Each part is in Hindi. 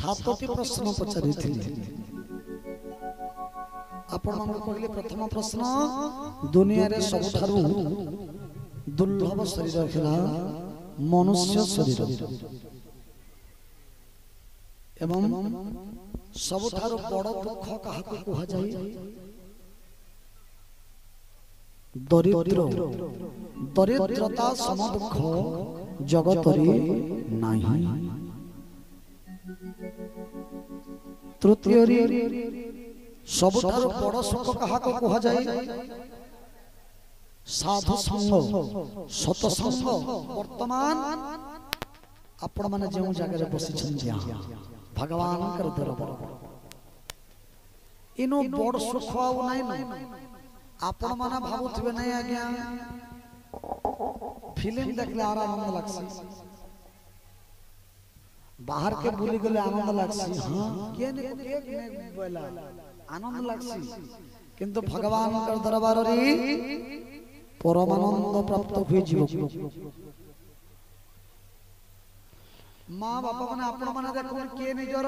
सातटी प्रश्न पचारि आपण मान कहले प्रथम प्रश्न दुनिया रे सबठारु दुर्लभ शरीर थिला मनुष्य शरीर एवं सबठारु बड़ दुख काहाकु कहा जाय दरिद्र दरिद्रता सम दुख जगत रे नाही। तृतीय सबठारु बड़ सुख काहाकु कहा जाय साधु संग सतसंग। वर्तमान आपण माने जे जगह बसी भगवान कर दरबार इनो बड़ सुख आउ नाही न आपण माने भाबुथिबे नाही आज्ञा फिल्म देखले आनंद लागसी बाहर के बुली गले आनंद लागसी हां के ने बोला आनंद लागसी किंतु भगवान कर दरबार रे परमानंद प्राप्त हुए जीव माँ बापा माने आपण माने देखो के निजर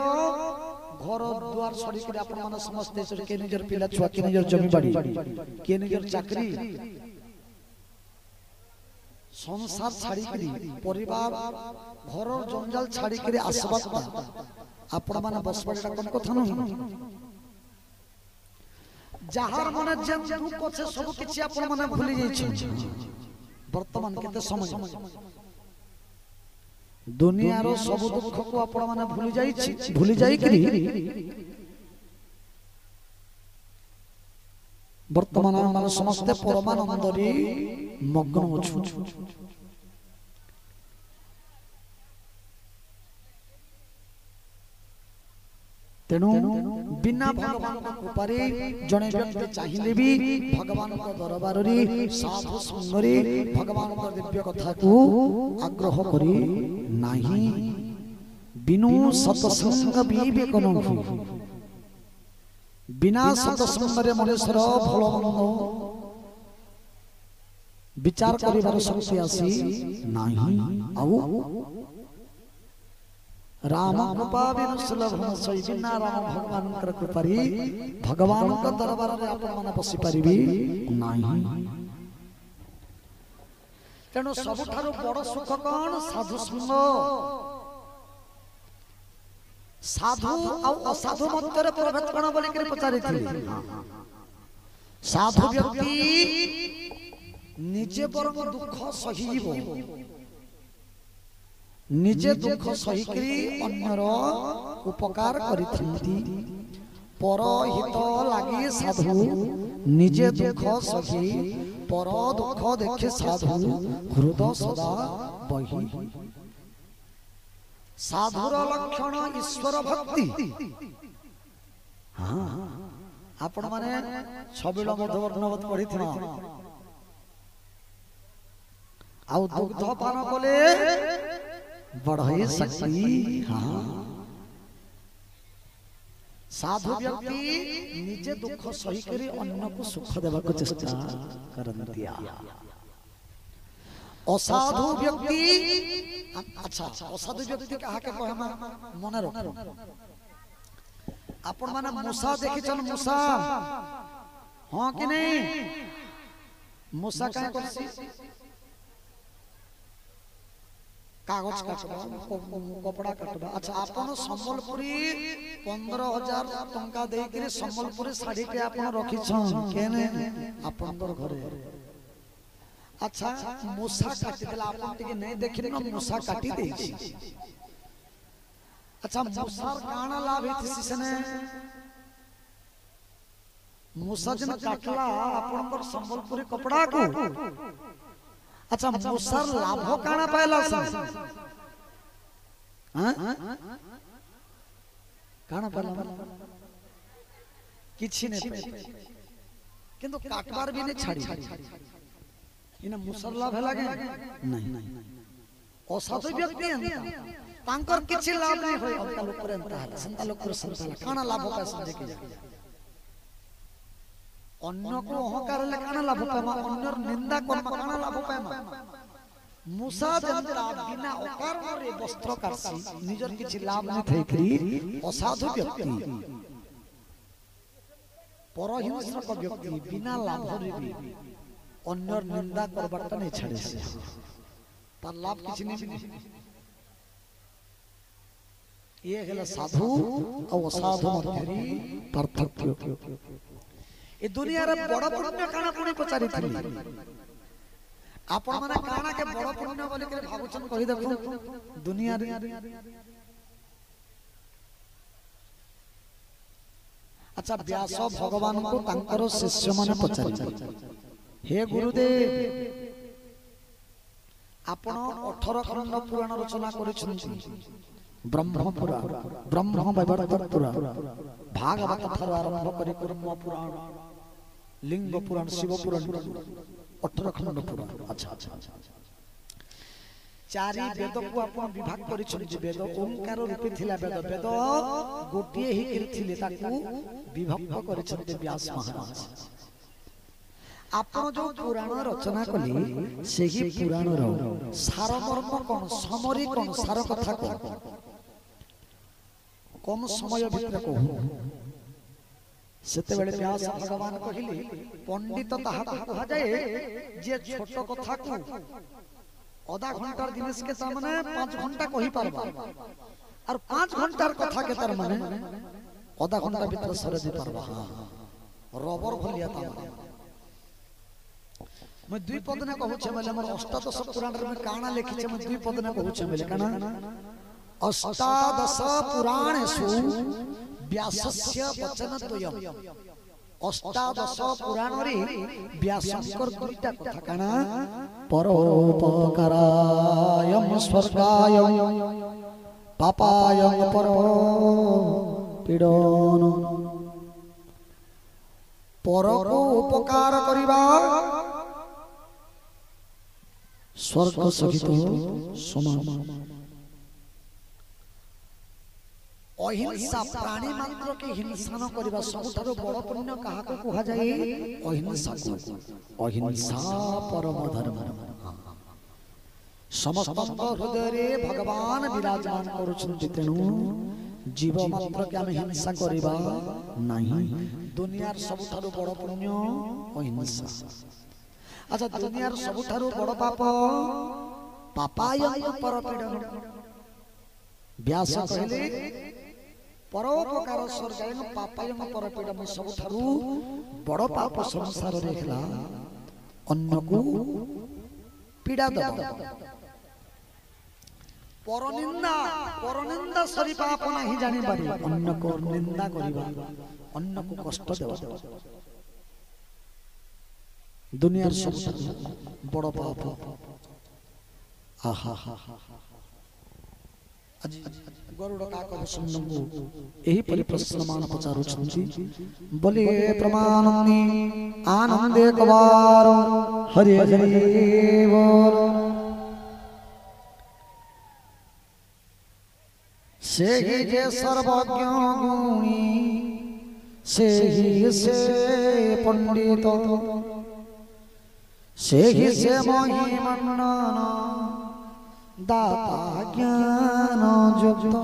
घर द्वार छड़ी के आपण माने समस्त के निजर पिला छुआ के निजर जमी बाड़ी के निजर चाकरी संसार छाड़ी करी परिवार घर जंजाल छाड़ी करी आसबात आपण माने बसबाटा कोन कथा न जहार माने जेम दुख पछे सब किछि आपण माने भूली जाई छी। वर्तमान केते समय दुनिया रो सब दुख को आपण माने भूली जाई करी वर्तमान माने समस्त परमानंद रे मग्न अछु। तेणु बिना भगवान को कृपारे जने व्यक्ति चाहिए भी भगवान को दरबार रे साधु संग रे भगवान को दिव्य कथा को आग्रह करी नाही बिनु सतसंग विवेक न बिना सतसंग रे मनुष्यर भलमंद विचार करिवार शक्ति आसी नाही। आउ राम कृपा बिनु सुलभ सई बिना राम भगवान कर कृपारी भगवान का दरबार रे आपण माने बसी परिबी नाही। तेणु सबठारु बड़ सुख कोन साधु संग साधु आ असाधु मध्य प्रभेद कोन बोली के पचारि थी। साधु व्यक्ति निजे परम दुख सही जीव निजे दुख सही करी अन्यर उपकार करिथंती पर हित लागि साधु निजे दुख सही पर दुख देखे साधु हृदय सदा बही। साधुर लक्षण ईश्वर भक्ति। हां आपण माने छबिल मधुवर्णवत पढिथिना आउ दुग्ध पान कले बढ़े शक्ति। हाँ साधु व्यक्ति निजे दुख सही करी अन्य को सुख देवा को चेष्टा करन्ती। असाधु व्यक्ति अच्छा असाधु व्यक्ति कहा के कहमा मने रखो आपण माने मूसा देखिछन मूसा हां कि नहीं मूसा काहे करसी कागज काटबा कपड़ा काटबा। अच्छा आपण संबलपुरी 15,000 टंका दे के संबलपुरी साड़ी के आपण रखी छन केने आपण घरे। अच्छा मूसा काटी देला आपण टिके नहीं देखिन न मूसा काटी दे छी। अच्छा मूसा काना लाभ हेति सिसने मूसा जन काटला आपण संबलपुरी कपड़ा को। अच्छा मूसर लाभ काना पायला हां काना पायला किछि ने किंतु काटबार भी नहीं छाड़ी इना मूसर लाभ लागे नहीं असाधु व्यक्ति तांकर किछि लाभ नहीं होय अल्का लोक पर अंत है संता लोक पर संता काना लाभ पाए समझे के अन्य को अहंकार ले काना लाभ पाए अन्यर निंदा कर्म काना लाभ पाए मूसा जनता बिना अकारण रे वस्त्र कासी निजर किछि लाभ न थैकरी असाधु व्यक्ति परहिंसक व्यक्ति बिना लाभ रे भी अन्य निंदा करबाटा नै छाड़े से तार लाभ किछि नै ये है साधु और असाधु मध्यरी पार्थक्य ए दुनिया रे बड़ पुण्य काना पुणी पचारि थली आपण माने काना के बड़ पुण्य बोली के भाबुछन कहि देखो दुनिया रे अच्छा व्यास भगवान को तांकर शिष्य माने पचारि हे गुरुदेव आपण 18 खंड पुराण रचना करिछन्ती ब्रह्म पुराण ब्रह्म वैवर्त पुराण भागवत ठार आरंभ करी कर्म पुराण लिंग पुराण शिव पुराण 18 खंड पुराण अच्छा अच्छा चारि वेद को आपण विभाग करिछन्ती वेद ओंकार रूपे थिला वेद वेद गोटिए ही थिले ताकू विभक्त करिछन्ती व्यास महाराज आपण जो पुराण रचना कली सेही पुराण रो सार मर्म कोन समरी कोन सार कथा कोन कम समय भितर कहू सेते बेले व्यास भगवान कहिली पंडित ताहा कहा जाए जे छोट कथा को आधा घंटार जिनिस के सामने 5 घंटा कहि परबा और 5 घंटार कथा के तार माने आधा घंटा भीतर सरे दे परबा रबर भलिया ता मैं दुई पद ने कहू छे माने हमर अष्टादश पुराण रे में काना लिखि छे मैं दुई पद ने कहू छे माने काना अष्टादश पुराणेषु व्यासस्य वचनद्वयम् अष्टादश पुराण रे व्यासकर दुईटा कथा काना परोपकारायं स्वर्गायं पापायं परो पीडन परको उपकार करिबा स्वर्ग सहित समान अहिंसा प्राणी मात्र के हिंसा न करबा सबठारो बड़ पुण्य काहा को कहा जाए अहिंसा को अहिंसा परम धर्म समस्त हृदय रे भगवान विराजमान करूछन्ति तेनु जीव मात्र के हम हिंसा करबा नहीं दुनियार सबठारो बड़ पुण्य अहिंसा अच्छा दुनियार सबठारो बड़ पाप पापायं परपीडन व्यास कहले परोपकार स्वर्गायं पापायं परपीडन सबठारो बड़ पाप संसार रे हला अन्य को पीड़ा दबा परनिंदा सरी पाप नहीं जानि पारि अन्य को निंदा करिबा अन्य को कष्ट देबा दुनियार सबसे बड़ पाप आहा आज गरुड़ काकब सुनंगु एही परि प्रश्नमान पचारुछन्ति बोले प्रमानन्दी आनंदे कवार हरि हरि बोल सेहि जे सर्वज्ञ गुणी सेहि से पंडित सेहि से महिमन्नन दाता ज्ञान युक्त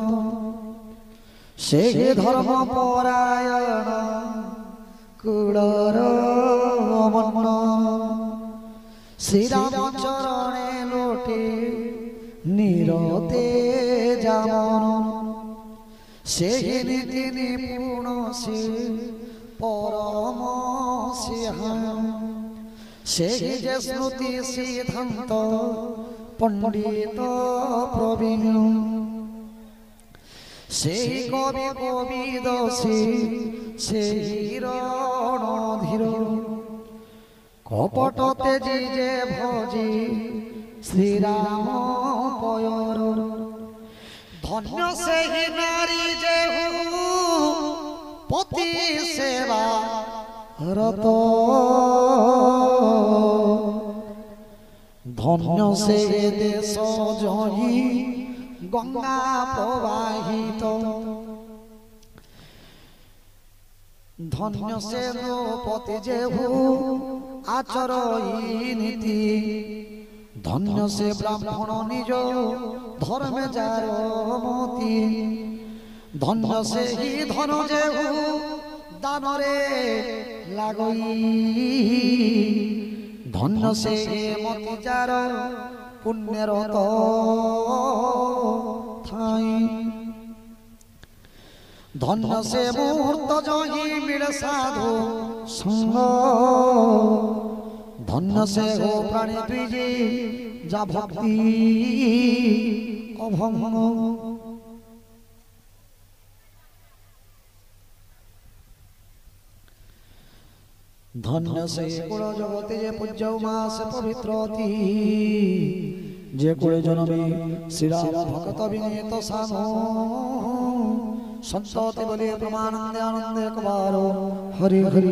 सेहि धर्म परायण कुलर मन श्री राम चरणे लोटे निरते जामन सेहि नीति निपुण से परम सिंहान सेहि जे स्मृति सिद्धांत पंडित प्रवीण सेहि कवि कविद सेहि रणधीर कपट तेजी जे भजी श्री राम पयर धन्य सेहि नारी जे पति सेवा रत धन्य से देश जही गंगा प्रवाहित धन्य से द्रौपदी जेहू आचर नीति धन्य से ब्राह्मण निज धर्मे जार मती धन्य से ही धन जेहु दानरे लागई धन्य से मती जार पुण्यर तो थाई धन्य से मुहूर्त जही मिले साधु संग धन्य से हो प्राणी द्विजी जा भक्ति अभंग धन्य से कुल जगते जे पूज्य मास पवित्रती जे कुल जनमे श्री राम भक्त विनीत सानो संतति बोले प्रमानंद आनंद एक बारो हरि हरि